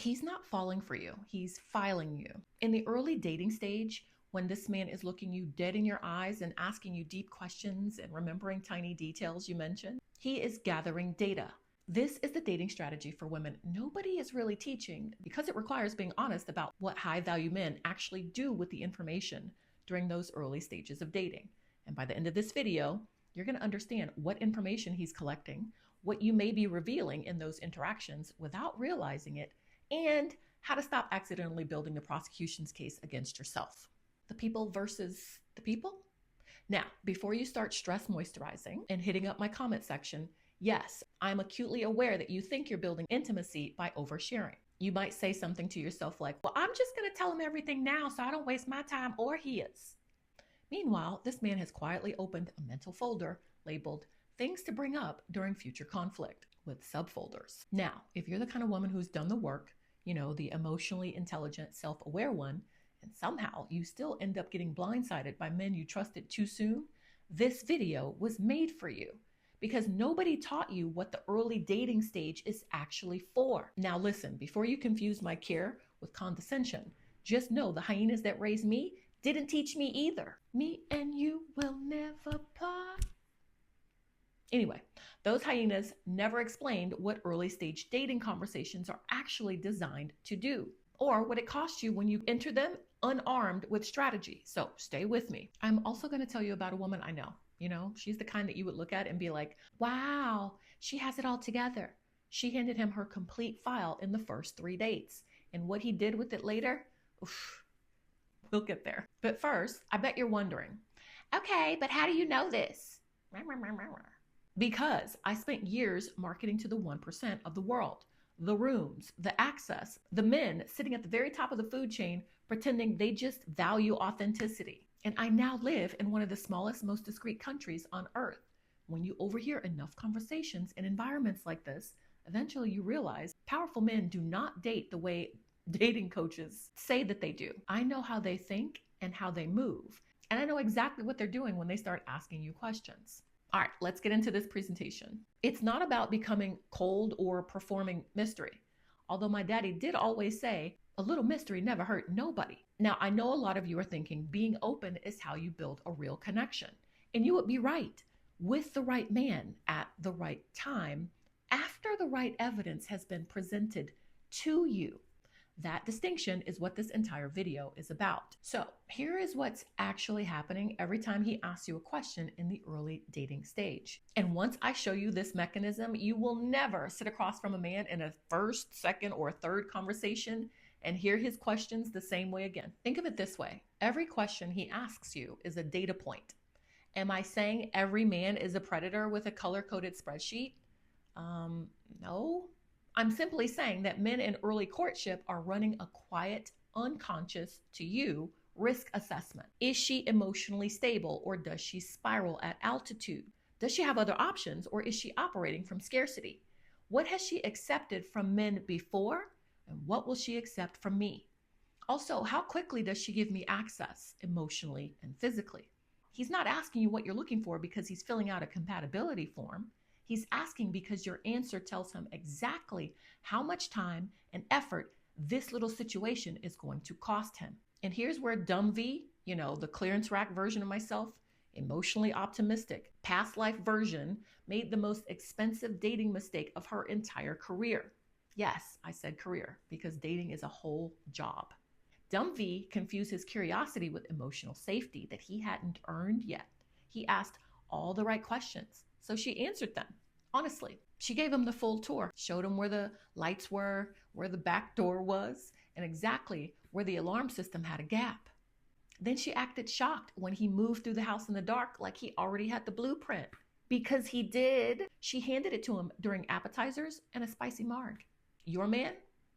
He's not falling for you. He's filing you. In the early dating stage, when this man is looking you dead in your eyes and asking you deep questions and remembering tiny details you mentioned, he is gathering data. This is the dating strategy for women nobody is really teaching because it requires being honest about what high-value men actually do with the information during those early stages of dating. And by the end of this video, you're going to understand what information he's collecting, what you may be revealing in those interactions without realizing it, and how to stop accidentally building the prosecution's case against yourself. The people versus the people? Now, before you start stress moisturizing and hitting up my comment section, yes, I'm acutely aware that you think you're building intimacy by oversharing. You might say something to yourself like, well, I'm just going to tell him everything now so I don't waste my time or his. Meanwhile, this man has quietly opened a mental folder labeled things to bring up during future conflict with subfolders. Now, if you're the kind of woman who's done the work, the emotionally intelligent, self-aware one, and somehow you still end up getting blindsided by men you trusted too soon, this video was made for you because nobody taught you what the early dating stage is actually for. Now listen, before you confuse my care with condescension, just know the hyenas that raised me didn't teach me either. Me and you will never part. Anyway, those hyenas never explained what early stage dating conversations are actually designed to do, or what it costs you when you enter them unarmed with strategy. So stay with me. I'm also going to tell you about a woman I know. She's the kind that you would look at and be like, wow, she has it all together. She handed him her complete file in the first 3 dates. And what he did with it later, oof, we'll get there. But first, I bet you're wondering, okay, but how do you know this? Because I spent years marketing to the 1% of the world, the rooms, the access, the men sitting at the very top of the food chain pretending they just value authenticity. And I now live in one of the smallest, most discreet countries on earth. When you overhear enough conversations in environments like this, eventually you realize powerful men do not date the way dating coaches say that they do. I know how they think and how they move. And I know exactly what they're doing when they start asking you questions. All right, let's get into this presentation. It's not about becoming cold or performing mystery. Although my daddy did always say, a little mystery never hurt nobody. Now, I know a lot of you are thinking being open is how you build a real connection. And you would be right. With the right man at the right time, after the right evidence has been presented to you. That distinction is what this entire video is about. So here is what's actually happening every time he asks you a question in the early dating stage. And once I show you this mechanism, you will never sit across from a man in a first, second, or third conversation and hear his questions the same way again. Think of it this way. Every question he asks you is a data point. Am I saying every man is a predator with a color-coded spreadsheet? No. I'm simply saying that men in early courtship are running a quiet, unconscious to you risk assessment. Is she emotionally stable or does she spiral at altitude? Does she have other options or is she operating from scarcity? What has she accepted from men before and what will she accept from me? Also, how quickly does she give me access emotionally and physically? He's not asking you what you're looking for because he's filling out a compatibility form. He's asking because your answer tells him exactly how much time and effort this little situation is going to cost him. And here's where dumb V, the clearance rack version of myself, emotionally optimistic, past life version, made the most expensive dating mistake of her entire career. Yes, I said career because dating is a whole job. Dumb V confused his curiosity with emotional safety that he hadn't earned yet. He asked all the right questions. So she answered them. Honestly, she gave him the full tour, showed him where the lights were, where the back door was, and exactly where the alarm system had a gap. Then she acted shocked when he moved through the house in the dark like he already had the blueprint. Because he did. She handed it to him during appetizers and a spicy marg. Your man,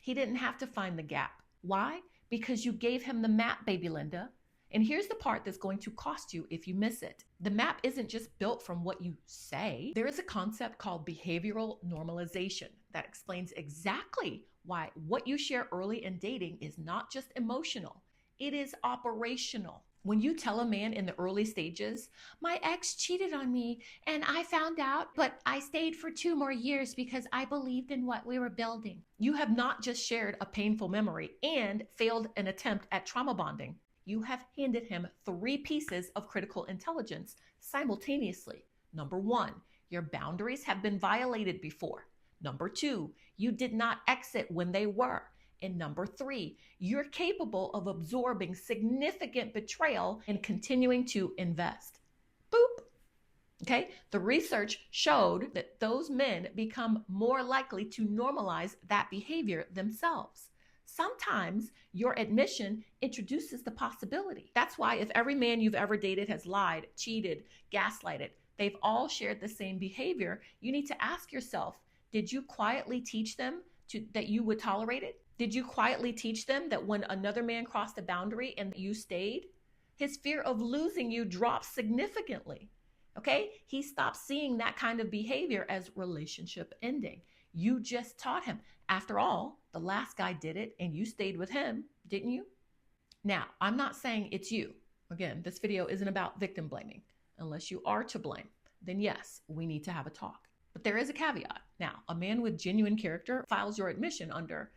he didn't have to find the gap. Why? Because you gave him the map, baby Linda. And here's the part that's going to cost you if you miss it. The map isn't just built from what you say. There is a concept called behavioral normalization that explains exactly why what you share early in dating is not just emotional, it is operational. When you tell a man in the early stages, my ex cheated on me and I found out, but I stayed for 2 more years because I believed in what we were building. You have not just shared a painful memory and failed an attempt at trauma bonding. You have handed him 3 pieces of critical intelligence simultaneously. Number 1, your boundaries have been violated before. Number 2, you did not exit when they were. And number 3, you're capable of absorbing significant betrayal and continuing to invest. Boop. Okay, the research showed that those men become more likely to normalize that behavior themselves. Sometimes your admission introduces the possibility. That's why if every man you've ever dated has lied, cheated, gaslighted, they've all shared the same behavior, you need to ask yourself, did you quietly teach them that you would tolerate it? Did you quietly teach them that when another man crossed a boundary and you stayed, his fear of losing you dropped significantly? Okay? He stopped seeing that kind of behavior as relationship ending. You just taught him. After all, the last guy did it and you stayed with him, didn't you? Now, I'm not saying it's you. Again, this video isn't about victim blaming. Unless you are to blame, then yes, we need to have a talk. But there is a caveat. Now, a man with genuine character files your admission under,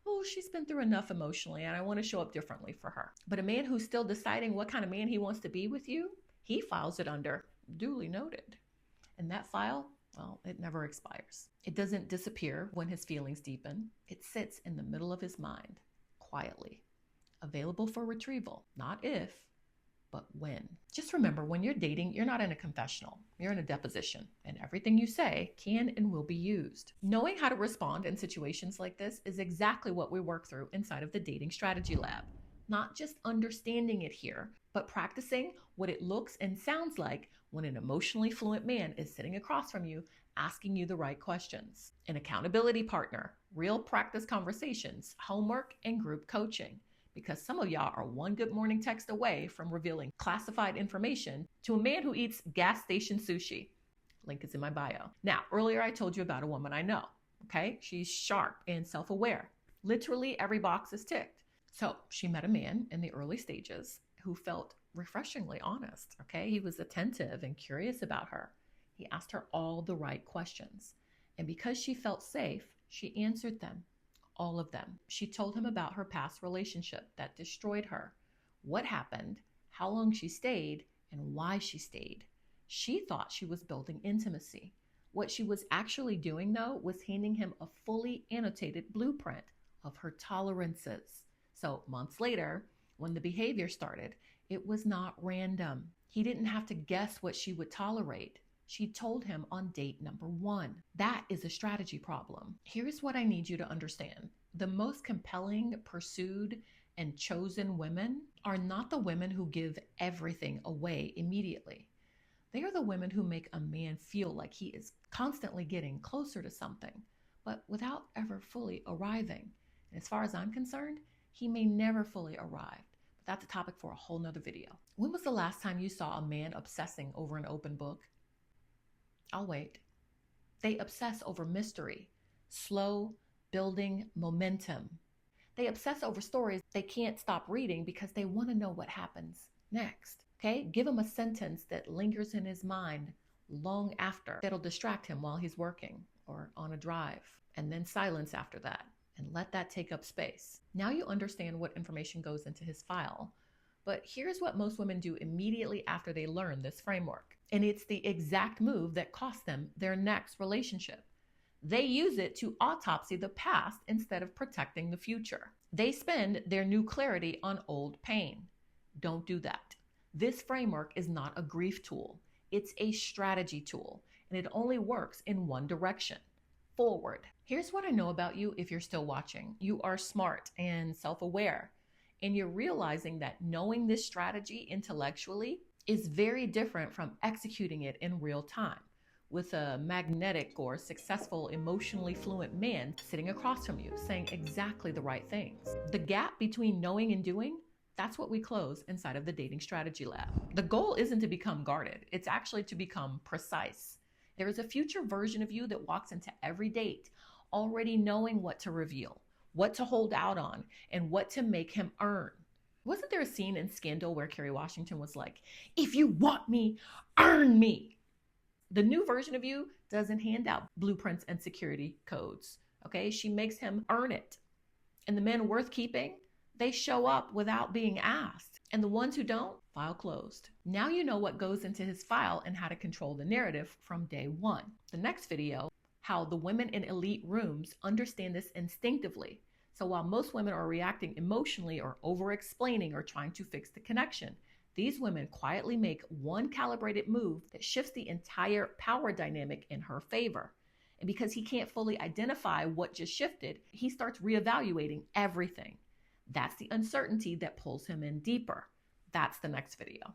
oh, she's been through enough emotionally and I want to show up differently for her. But a man who's still deciding what kind of man he wants to be with you, he files it under duly noted. And that file, well, it never expires. It doesn't disappear when his feelings deepen. It sits in the middle of his mind, quietly, available for retrieval, not if, but when. Just remember, when you're dating, you're not in a confessional. You're in a deposition, and everything you say can and will be used. Knowing how to respond in situations like this is exactly what we work through inside of the Dating Strategy Lab. Not just understanding it here, but practicing what it looks and sounds like when an emotionally fluent man is sitting across from you, asking you the right questions. An accountability partner, real practice conversations, homework, and group coaching. Because some of y'all are one good morning text away from revealing classified information to a man who eats gas station sushi. Link is in my bio. Now, earlier I told you about a woman I know, okay? She's sharp and self-aware. Literally every box is ticked. So she met a man in the early stages who felt refreshingly honest, okay? He was attentive and curious about her. He asked her all the right questions. And because she felt safe, she answered them. All of them. She told him about her past relationship that destroyed her, what happened, how long she stayed, and why she stayed. She thought she was building intimacy. What she was actually doing, though, was handing him a fully annotated blueprint of her tolerances. So months later, when the behavior started, it was not random. He didn't have to guess what she would tolerate. She told him on date number 1. That is a strategy problem. Here's what I need you to understand. The most compelling, pursued, and chosen women are not the women who give everything away immediately. They are the women who make a man feel like he is constantly getting closer to something, but without ever fully arriving. And as far as I'm concerned, he may never fully arrive. But that's a topic for a whole nother video. When was the last time you saw a man obsessing over an open book? I'll wait. They obsess over mystery, slow building momentum. They obsess over stories they can't stop reading because they want to know what happens next. Okay? Give him a sentence that lingers in his mind long after, that'll distract him while he's working or on a drive, and then silence after that, and let that take up space. Now you understand what information goes into his file. But here's what most women do immediately after they learn this framework. And it's the exact move that cost them their next relationship. They use it to autopsy the past instead of protecting the future. They spend their new clarity on old pain. Don't do that. This framework is not a grief tool. It's a strategy tool, and it only works in one direction, forward. Here's what I know about you if you're still watching. You are smart and self-aware. And you're realizing that knowing this strategy intellectually is very different from executing it in real time with a magnetic or successful, emotionally fluent man sitting across from you saying exactly the right things. The gap between knowing and doing, that's what we close inside of the Dating Strategy Lab. The goal isn't to become guarded. It's actually to become precise. There is a future version of you that walks into every date already knowing what to reveal, what to hold out on, and what to make him earn. Wasn't there a scene in Scandal where Kerry Washington was like, if you want me, earn me? The new version of you doesn't hand out blueprints and security codes. Okay, she makes him earn it. And the men worth keeping, they show up without being asked. And the ones who don't, file closed. Now you know what goes into his file and how to control the narrative from day one. The next video, how the women in elite rooms understand this instinctively. So while most women are reacting emotionally or over-explaining or trying to fix the connection, these women quietly make one calibrated move that shifts the entire power dynamic in her favor. And because he can't fully identify what just shifted, he starts reevaluating everything. That's the uncertainty that pulls him in deeper. That's the next video.